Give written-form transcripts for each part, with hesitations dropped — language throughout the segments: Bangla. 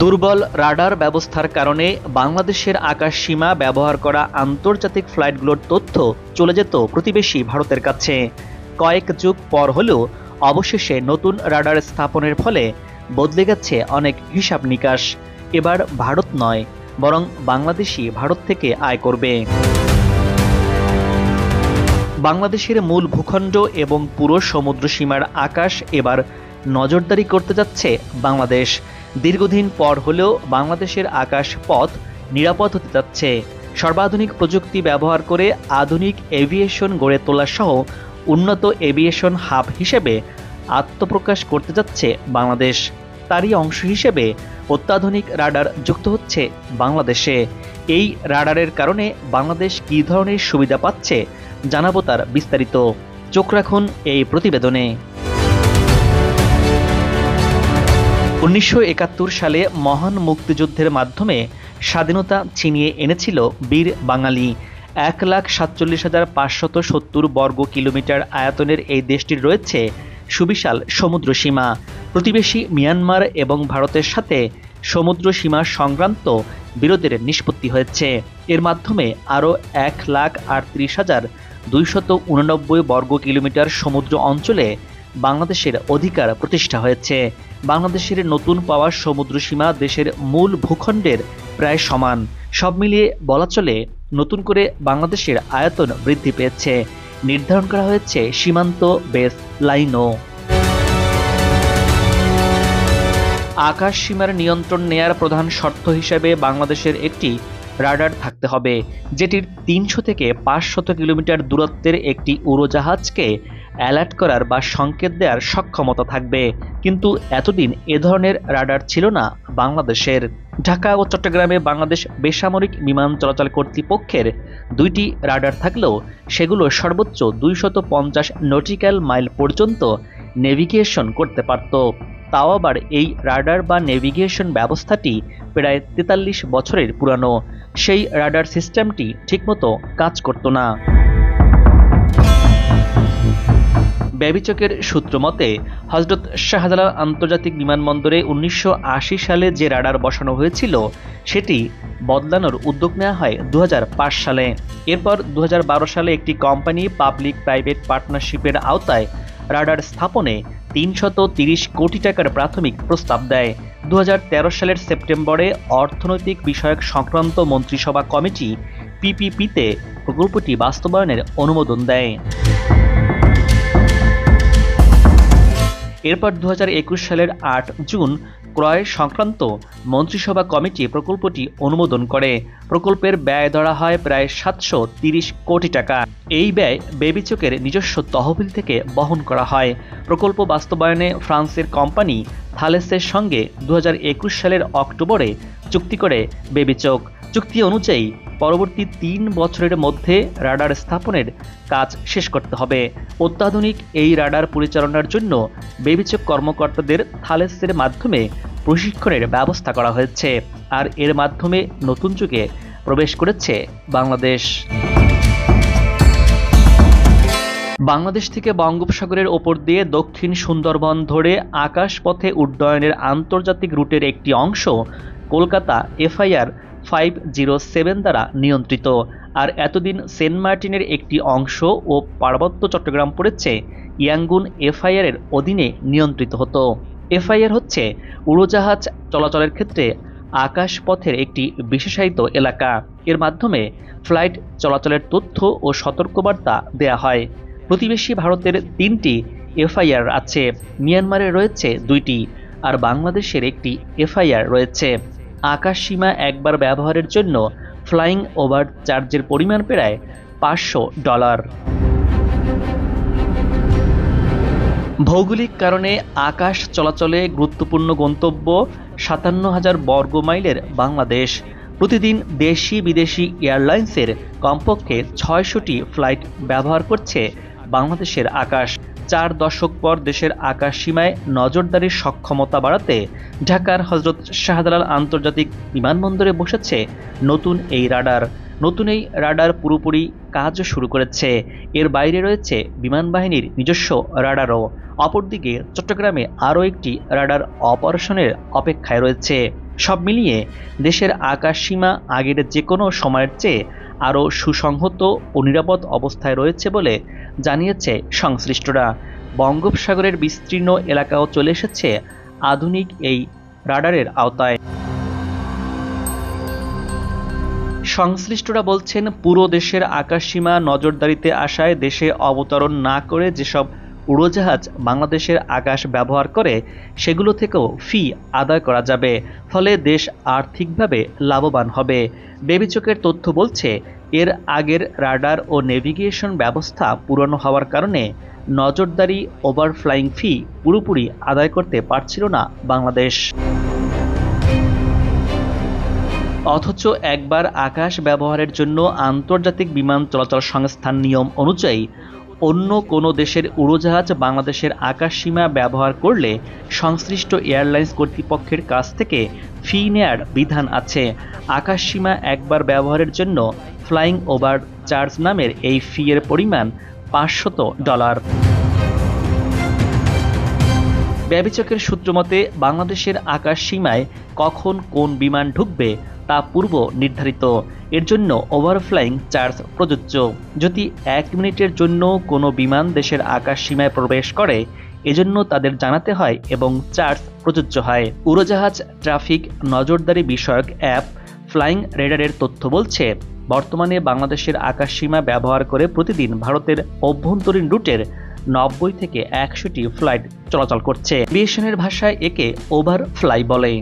দুর্বল রাডার ব্যবস্থার কারণে বাংলাদেশের আকাশ সীমা ব্যবহার করা আন্তর্জাতিক ফ্লাইটগুলোর তথ্য চলে যেত প্রতিবেশী ভারতের কাছে। কয়েক যুগ পর হলেও অবশেষে নতুন রাডার স্থাপনের ফলে বদলে গেছে অনেক হিসাব নিকাশ। এবার ভারত নয়, বরং বাংলাদেশই ভারত থেকে আয় করবে। বাংলাদেশের মূল ভূখণ্ড এবং পুরো সমুদ্র সীমার আকাশ এবার নজরদারি করতে যাচ্ছে বাংলাদেশ। দীর্ঘদিন পর হলেও বাংলাদেশের আকাশ পথ নিরাপদ হতে যাচ্ছে। সর্বাধুনিক প্রযুক্তি ব্যবহার করে আধুনিক এভিয়েশন গড়ে তোলা সহ উন্নত এভিয়েশন হাব হিসেবে আত্মপ্রকাশ করতে যাচ্ছে বাংলাদেশ। তারই অংশ হিসেবে অত্যাধুনিক রাডার যুক্ত হচ্ছে বাংলাদেশে। এই রাডারের কারণে বাংলাদেশ কী ধরনের সুবিধা পাচ্ছে জানাবো তার বিস্তারিত। চোখ রাখুন এই প্রতিবেদনে। 1971 সালে মহান মুক্তিযুদ্ধের মাধ্যমে স্বাধীনতা ছিনিয়ে এনেছিল বীর বাঙালি। 1,47,570 বর্গ কিলোমিটার আয়তনের এই দেশটির রয়েছে সুবিশাল সমুদ্র সীমা। প্রতিবেশী মিয়ানমার এবং ভারতের সাথে সমুদ্র সীমা সংক্রান্ত বিরোধের নিষ্পত্তি হয়েছে। এর মাধ্যমে আরও 1,38,289 বর্গ কিলোমিটার সমুদ্র অঞ্চলে বাংলাদেশের অধিকার প্রতিষ্ঠা হয়েছে। বাংলাদেশের নতুন পাওয়া সমুদ্র সীমা দেশের মূল ভূখণ্ডের প্রায় সমান। সব মিলিয়ে বলা চলে নতুন করে বাংলাদেশের আয়তন বৃদ্ধি পেয়েছে। নির্ধারণ করা হয়েছে সীমান্ত বেস লাইনও। আকাশ সীমার নিয়ন্ত্রণ নেয়ার প্রধান শর্ত হিসেবে বাংলাদেশের একটি রাডার থাকতে হবে, যেটির 300 থেকে 500 কিলোমিটার দূরত্বের একটি উড়োজাহাজকে অ্যালার্ট করার বা সংকেত দেওয়ার সক্ষমতা থাকবে। কিন্তু এতদিন এ ধরনের রাডার ছিল না বাংলাদেশের। ঢাকা ও চট্টগ্রামে বাংলাদেশ বেসামরিক বিমান চলাচল কর্তৃপক্ষের 2টি রাডার থাকলেও সেগুলো সর্বোচ্চ 250 নটিক্যাল মাইল পর্যন্ত নেভিগেশন করতে পারত। তাও আবার এই রাডার বা নেভিগেশন ব্যবস্থাটি প্রায় 43 বছরের পুরানো। সেই রাডার সিস্টেমটি ঠিকমতো কাজ করত না। বেবিচকের সূত্র মতে হযরত শাহজালাল আন্তর্জাতিক বিমানবন্দরে 1980 সালে যে রাডার বসানো হয়েছিল সেটি বদলানোর উদ্যোগ নেওয়া হয় 2005 সালে। এরপর 2012 সালে একটি কোম্পানি পাবলিক প্রাইভেট পার্টনারশিপের আওতায় রাডার স্থাপনে 330 কোটি টাকার প্রাথমিক প্রস্তাব দেয়। 2013 সালের সেপ্টেম্বরে অর্থনৈতিক বিষয়ক সংক্রান্ত মন্ত্রিসভা কমিটি পিপিপিতে প্রকল্পটি বাস্তবায়নের অনুমোদন দেয়। এরপর 2021 সালের 8 জুন ক্রয় সংক্রান্ত মন্ত্রিসভা কমিটি প্রকল্পটি অনুমোদন করে। প্রকল্পের ব্যয় ধরা হয় প্রায় 730 কোটি টাকা। এই ব্যয় বেবিচকের নিজস্ব তহবিল থেকে বহন করা হয়। প্রকল্প বাস্তবায়নে ফ্রান্সের কোম্পানি থালেসের সঙ্গে 2021 সালের অক্টোবরে চুক্তি করে বেবিচক। চুক্তি অনুযায়ী পরবর্তী 3 বছরের মধ্যে রাডার স্থাপনের কাজ শেষ করতে হবে। অত্যাধুনিক এই রাডার পরিচালনার জন্য বেবিচক কর্মকর্তাদের থালেসের মাধ্যমে প্রশিক্ষণের ব্যবস্থা করা হয়েছে। আর এর মাধ্যমে নতুন যুগে প্রবেশ করেছে বাংলাদেশ। বাংলাদেশ থেকে বঙ্গোপসাগরের ওপর দিয়ে দক্ষিণ সুন্দরবন ধরে আকাশপথে উড্ডয়নের আন্তর্জাতিক রুটের একটি অংশ কলকাতা FIR 507 দ্বারা নিয়ন্ত্রিত। আর এতদিন সেন্ট মার্টিনের একটি অংশ ও পার্বত্য চট্টগ্রাম পড়েছে ইয়াঙ্গুন FIR এর অধীনে নিয়ন্ত্রিত হতো। FIR হচ্ছে উড়োজাহাজ চলাচলের ক্ষেত্রে আকাশপথের একটি বিশেষায়িত এলাকা। এর মাধ্যমে ফ্লাইট চলাচলের তথ্য ও সতর্কবার্তা দেয়া হয়। প্রতিবেশী ভারতের 3টি FIR আছে, মিয়ানমারে রয়েছে 2টি, আর বাংলাদেশের একটি FIR রয়েছে। আকাশ সীমা একবার ব্যবহারের জন্য ফ্লাইং ওভার চার্জের পরিমাণ প্রায় $500। ভৌগোলিক কারণে আকাশ চলাচলে গুরুত্বপূর্ণ গন্তব্য 57,000 বর্গ মাইলের বাংলাদেশ। প্রতিদিন দেশি বিদেশি এয়ারলাইন্সের কমপক্ষে 600টি ফ্লাইট ব্যবহার করছে বাংলাদেশের আকাশ। 4 দশক পর দেশের আকাশ সীমায় নজরদারির সক্ষমতা বাড়াতে ঢাকার হযরত শাহজালাল আন্তর্জাতিক বিমানবন্দরে বসেছে নতুন এই রাডার। নতুন এই রাডার পুরোপুরি কাজ শুরু করেছে। এর বাইরে রয়েছে বিমান বাহিনীর নিজস্ব রাডারও। অপরদিকে চট্টগ্রামে আরও একটি রাডার অপারেশনের অপেক্ষায় রয়েছে। সব মিলিয়ে দেশের আকাশ সীমা আগের যে কোনো সময়ের চেয়ে আরও সুসংহত ও নিরাপদ অবস্থায় রয়েছে বলে জানিয়েছে সংশ্লিষ্টরা। বঙ্গোপসাগরের বিস্তীর্ণ এলাকাও চলে এসেছে আধুনিক এই রাডারের আওতায়। সংশ্লিষ্টরা বলছেন, পুরো দেশের আকাশসীমা নজরদারিতে আসায় দেশে অবতরণ না করে যেসব উড়োজাহাজ বাংলাদেশের আকাশ ব্যবহার করে সেগুলো থেকেও ফি আদায় করা যাবে, ফলে দেশ আর্থিকভাবে লাভবান হবে। বেবিচকের তথ্য বলছে, এর আগের রাডার ও নেভিগেশন ব্যবস্থা পুরনো হওয়ার কারণে নজরদারি ওভারফ্লাইং ফি পুরোপুরি আদায় করতে পারছিল না বাংলাদেশ। অথচ একবার আকাশ ব্যবহারের জন্য আন্তর্জাতিক বিমান চলাচল সংস্থার নিয়ম অনুযায়ী অন্য কোনো দেশের উড়োজাহাজ বাংলাদেশের আকাশসীমা ব্যবহার করলে সংশ্লিষ্ট এয়ারলাইন্স কর্তৃপক্ষের কাছ থেকে ফি নেয়ার বিধান আছে। আকাশসীমা একবার ব্যবহারের জন্য ফ্লাইং ওভার চার্জ নামের এই ফি এর পরিমাণ $500। বেবিচকের সূত্রমতে, বাংলাদেশের আকাশসীমায় কখন কোন বিমান ঢুকবে তা পূর্ব নির্ধারিত। এর জন্য ওভারফ্লাইং চার্জ প্রযোজ্য। যদি 1 মিনিটের জন্য কোনো বিমান দেশের আকাশসীমায় প্রবেশ করে, এজন্য তাদের জানাতে হয় এবং চার্জ প্রযোজ্য হয়। উড়োজাহাজ ট্রাফিক নজরদারি বিষয়ক অ্যাপ ফ্লাইং রেডারের তথ্য বলছে, বর্তমানে বাংলাদেশের আকাশসীমা ব্যবহার করে প্রতিদিন ভারতের অভ্যন্তরীণ রুটের 90 থেকে 100টি ফ্লাইট চলাচল করছে। এভিয়েশনের ভাষায় একে ওভারফ্লাই বলে।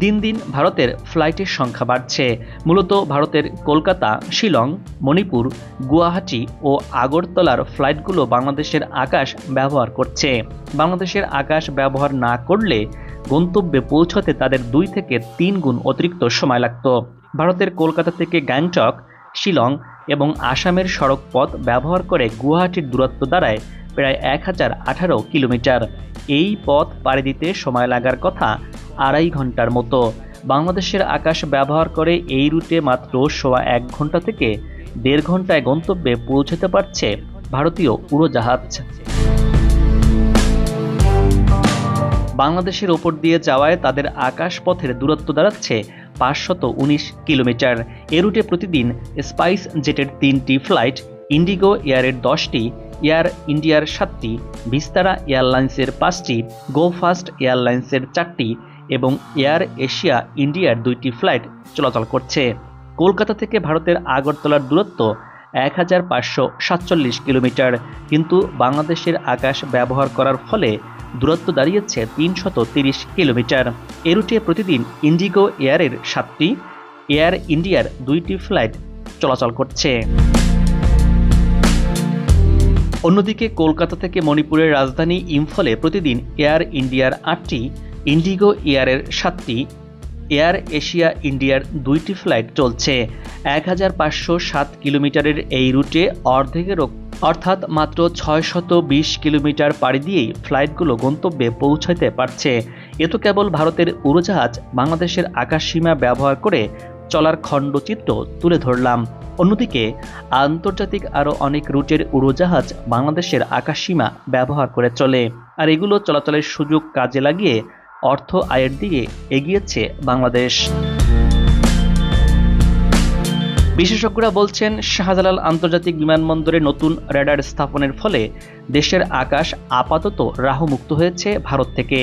দিন দিন ভারতের ফ্লাইটের সংখ্যা বাড়ছে। মূলত ভারতের কলকাতা, শিলং, মণিপুর, গুয়াহাটি ও আগরতলার ফ্লাইটগুলো বাংলাদেশের আকাশ ব্যবহার করছে। বাংলাদেশের আকাশ ব্যবহার না করলে গন্তব্যে পৌঁছতে তাদের 2 থেকে 3 গুণ অতিরিক্ত সময় লাগত। ভারতের কলকাতা থেকে গ্যাংটক, শিলং এবং আসামের সড়ক পথ ব্যবহার করে গুয়াহাটির দূরত্ব দাঁড়ায় প্রায় 1018 কিলোমিটার। এই পথ পাড়ি দিতে সময় লাগার কথা 2.5 ঘন্টার মতো। বাংলাদেশের আকাশ ব্যবহার করে এই রুটে মাত্র 1.25 ঘন্টা থেকে 1.5 ঘন্টায় গন্তব্যে পৌঁছতে পারছে ভারতীয় উড়োজাহাজ। বাংলাদেশের ওপর দিয়ে যাওয়ায় তাদের আকাশ পথের দূরত্ব দাঁড়াচ্ছে 519 কিলোমিটার। এ রুটে প্রতিদিন স্পাইস জেটের 3টি ফ্লাইট, ইন্ডিগো এয়ারের 10টি, এয়ার ইন্ডিয়ার 7টি, ভিস্তারা এয়ারলাইন্সের 5টি, গো ফাস্ট এয়ারলাইন্সের 4টি এবং এয়ার এশিয়া ইন্ডিয়ার 2টি ফ্লাইট চলাচল করছে। কলকাতা থেকে ভারতের আগরতলার দূরত্ব 1547 কিলোমিটার, কিন্তু বাংলাদেশের আকাশ ব্যবহার করার ফলে দূরত্ব দাঁড়িয়েছে 330 কিলোমিটার। এ রুটে প্রতিদিন ইন্ডিগো এয়ারের 7টি, এয়ার ইন্ডিয়ার 2টি ফ্লাইট চলাচল করছে। অন্যদিকে কলকাতা থেকে মণিপুরের রাজধানী ইম্ফলে প্রতিদিন এয়ার ইন্ডিয়ার 8টি, ইন্ডিগো এয়ারের 7টি, এয়ার এশিয়া ইন্ডিয়ার 2টি ফ্লাইট চলছে। 1507 কিলোমিটারের এই রুটে অর্ধেকেরও অর্থাৎ মাত্র 620 কিলোমিটার পাড়ি দিয়েই ফ্লাইটগুলো গন্তব্যে পৌঁছাতে পারছে। এ তো কেবল ভারতের উড়োজাহাজ বাংলাদেশের আকাশসীমা ব্যবহার করে চলার খণ্ডচিত্র তুলে ধরলাম। অন্যদিকে আন্তর্জাতিক আরও অনেক রুটের উড়োজাহাজ বাংলাদেশের আকাশসীমা ব্যবহার করে চলে, আর এগুলো চলাচলের সুযোগ কাজে লাগিয়ে অর্থ আয়ের দিকে এগিয়েছে বাংলাদেশ। বিশেষজ্ঞরা বলছেন, শাহজালাল আন্তর্জাতিক বিমানবন্দরে নতুন রেডার স্থাপনের ফলে দেশের আকাশ আপাতত রাহুমুক্ত হয়েছে ভারত থেকে।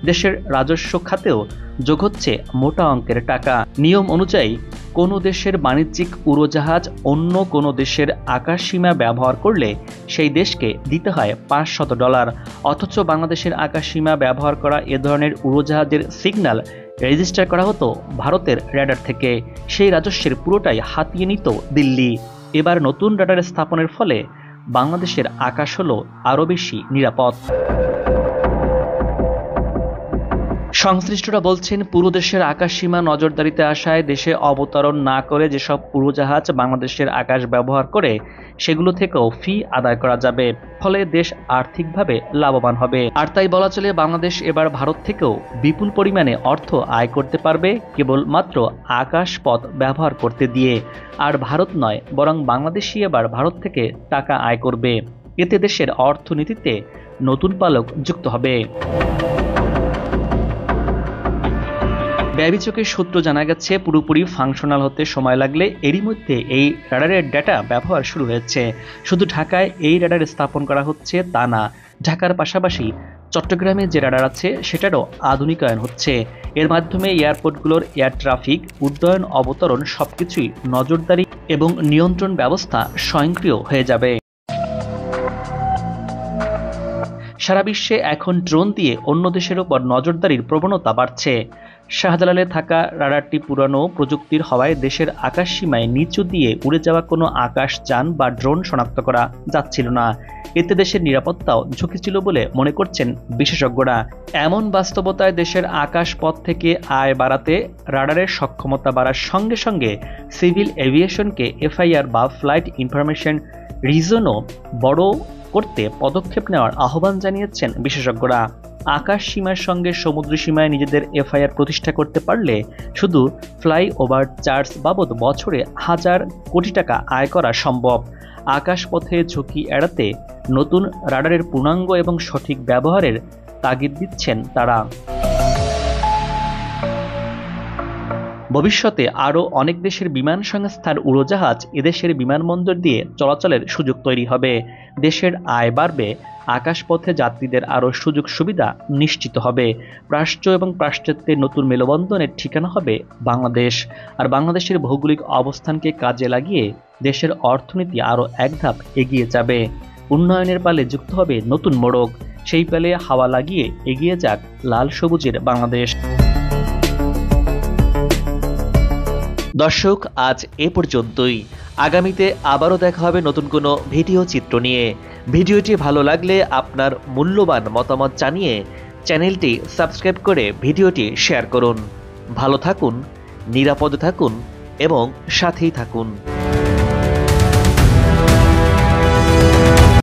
দেশের রাজস্ব খাতেও যোগ হচ্ছে মোটা অঙ্কের টাকা। নিয়ম অনুযায়ী কোনো দেশের বাণিজ্যিক উড়োজাহাজ অন্য কোনো দেশের আকাশসীমা ব্যবহার করলে সেই দেশকে দিতে হয় $500। অথচ বাংলাদেশের আকাশসীমা ব্যবহার করা এ ধরনের উড়োজাহাজের সিগন্যাল রেজিস্টার করা হতো ভারতের রেডার থেকে। সেই রাজস্বের পুরোটাই হাতিয়ে নিত দিল্লি। এবার নতুন রেডার স্থাপনের ফলে বাংলাদেশের আকাশ হলো আরও বেশি নিরাপদ। সংশ্লিষ্টরা বলছেন, পুরো দেশের আকাশসীমা নজরদারিতে আসায় দেশে অবতরণ না করে যেসব উড়োজাহাজ বাংলাদেশের আকাশ ব্যবহার করে সেগুলো থেকেও ফি আদায় করা যাবে, ফলে দেশ আর্থিকভাবে লাভবান হবে। আর তাই বলা চলে, বাংলাদেশ এবার ভারত থেকেও বিপুল পরিমাণে অর্থ আয় করতে পারবে কেবল মাত্র আকাশ পথ ব্যবহার করতে দিয়ে। আর ভারত নয়, বরং বাংলাদেশই এবার ভারত থেকে টাকা আয় করবে। এতে দেশের অর্থনীতিতে নতুন পালক যুক্ত হবে। ব্যবিচকের সূত্র জানা গেছে, পুরোপুরি ফাংশনাল হতে সময় লাগলে এরই মধ্যে এই রাডারের ডেটা ব্যবহার শুরু হয়েছে। শুধু ঢাকায় এই রাডার স্থাপন করা হচ্ছে তা না, ঢাকার পাশাপাশি চট্টগ্রামে যে রাডার আছে সেটারও আধুনিকায়ন হচ্ছে। এর মাধ্যমে এয়ারপোর্টগুলোর এয়ার ট্রাফিক, উড্ডয়ন, অবতরণ সবকিছুই নজরদারি এবং নিয়ন্ত্রণ ব্যবস্থা স্বয়ংক্রিয় হয়ে যাবে। সারা বিশ্বে এখন ড্রোন দিয়ে অন্য দেশের ওপর নজরদারির প্রবণতা বাড়ছে। শাহজালালে থাকা রাডারটি পুরানো প্রযুক্তির হওয়ায় দেশের আকাশসীমায় নিচু দিয়ে উড়ে যাওয়া কোনো আকাশযান বা ড্রোন শনাক্ত করা যাচ্ছিল না। এতে দেশের নিরাপত্তাও ঝুঁকি ছিল বলে মনে করছেন বিশেষজ্ঞরা। এমন বাস্তবতায় দেশের আকাশপথ থেকে আয় বাড়াতে রাডারের সক্ষমতা বাড়ার সঙ্গে সঙ্গে সিভিল এভিয়েশনকে এফআইআর বা ফ্লাইট ইনফরমেশন রিজনও বড় করতে পদক্ষেপ নেওয়ার আহ্বান জানিয়েছেন বিশেষজ্ঞরা। আকাশ সীমার সঙ্গে সমুদ্র সীমায় নিজেদের এফআইআর প্রতিষ্ঠা করতে পারলে শুধু ফ্লাইওভার চার্জ বাবদ বছরে 1000 কোটি টাকা আয় করা সম্ভব। আকাশপথে ঝুঁকি এড়াতে নতুন রাডারের পূর্ণাঙ্গ এবং সঠিক ব্যবহারের তাগিদ দিচ্ছেন তারা। ভবিষ্যতে আরও অনেক দেশের বিমান সংস্থার উড়োজাহাজ এদেশের বিমানবন্দর দিয়ে চলাচলের সুযোগ তৈরি হবে। দেশের আয় বাড়বে, আকাশপথে যাত্রীদের আরও সুযোগ সুবিধা নিশ্চিত হবে। প্রাচ্য এবং পাশ্চাত্যের নতুন মেলবন্ধনের ঠিকানা হবে বাংলাদেশ। আর বাংলাদেশের ভৌগোলিক অবস্থানকে কাজে লাগিয়ে দেশের অর্থনীতি আরও এক ধাপ এগিয়ে যাবে। উন্নয়নের পালে যুক্ত হবে নতুন মোড়ক, সেই পালে হাওয়া লাগিয়ে এগিয়ে যাক লাল সবুজের বাংলাদেশ। দর্শক, আজ এ পর্যন্তই। আগামীতে আবারও দেখা হবে নতুন কোনো ভিডিও চিত্র নিয়ে। ভিডিওটি ভালো লাগলে আপনার মূল্যবান মতামত জানিয়ে চ্যানেলটি সাবস্ক্রাইব করে ভিডিওটি শেয়ার করুন। ভালো থাকুন, নিরাপদে থাকুন এবং সাথেই থাকুন।